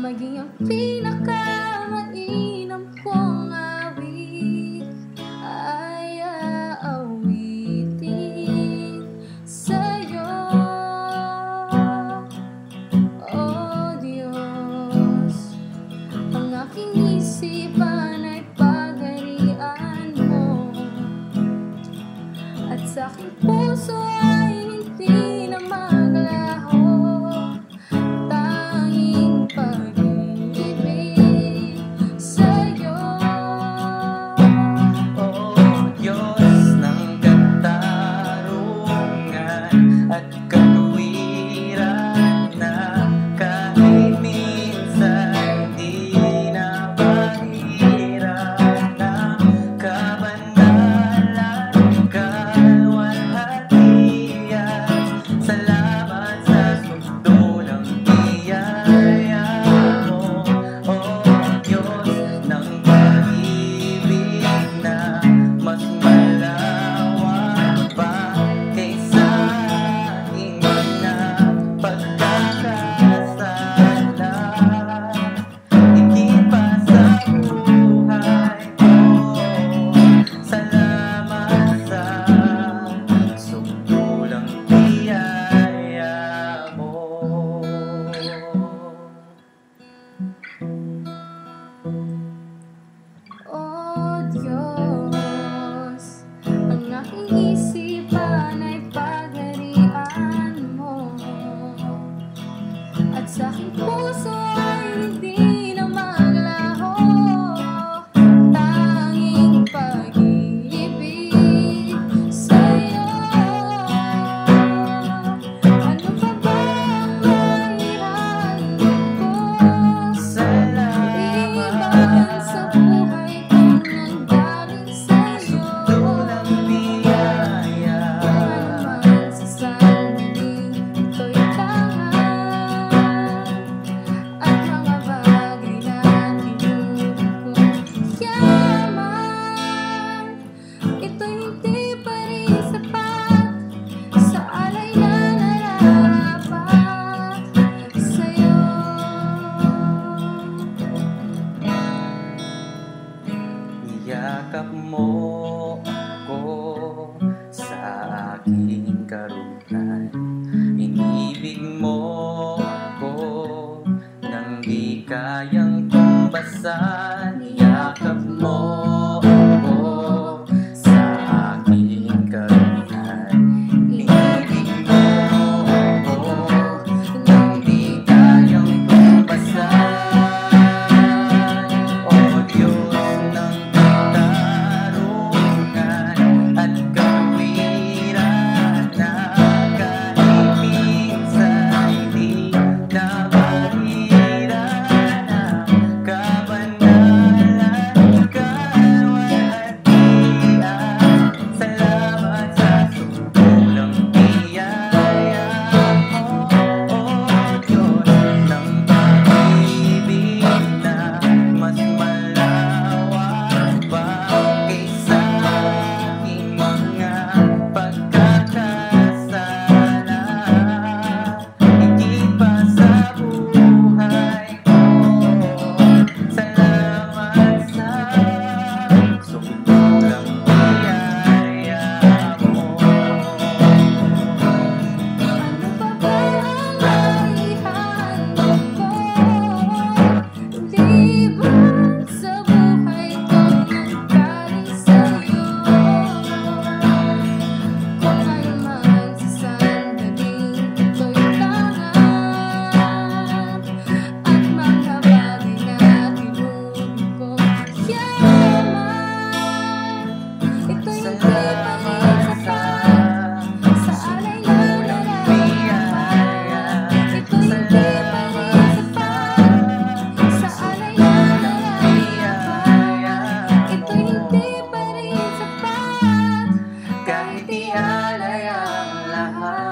maging ang pinakamainam kong awit ay aawitin sa'yo. Oh Diyos, ang aking isipan ay pagharian mo, at sa aking puso ay hindi na maglaho tanging pag-ibig sa'yo. Oh Diyos ng katarungan at katuwiran, na kahit minsan di na mahirap, na kabandalan, kalwalhatian. Salamat sa sugdo ng biyaya mo, oh Diyos ng pag-ibig na mas malawak pa kaysa aking mga pagkakasala. Higit pa sa buhay ko, salamat sa sugdulang biyaya mo. Oh Diyos, ang aking isipan ay pagharian mo, at sa aking puso ay hindi na maglaho tanging pag-ibig sa'yo. Ano pa ba ang maihangin ko iban sa buhay ko nang galing sa'yo? Sugdulang biyaya, Kung anuman sa sandaling ito'y tangan, at mga bagay na tinulog kong yaman, ito'y hindi pa rin sapat sa alay na nararapat sa'yo. iyakap mo ko sa aking karunungan, inibig mo ko nang di kayang tumbasan. Iyakap mo ko sa aking karunungan, inibig mo ko nang di kayang tumbasan. Oh Diyos ng katarungan at katuwiran, na kahit minsan di na mahirap, na kabandalan, kalwalhatian. Salamat sa sugdulang biyaya mo, oh Diyos ng pag-ibig na mas malawak pa kaysa aking mga pagkakasala. Higit pa sa buhay ko, salamat sa sugdulang biyaya mo. Ano pa ba ang maihangin ko liban sa buhay ko nang galing sa'yo? Kung anuman sa sandaling ito'y tangan, at mga bagay na tinulog kong yaman, ito'y hindi pa rin sapat sa alay na nararapat. Ito'y hindi pa rin sapat sa alay na nararapat. Ito'y hindi pa rin sapat Kahit ialay ang lahat.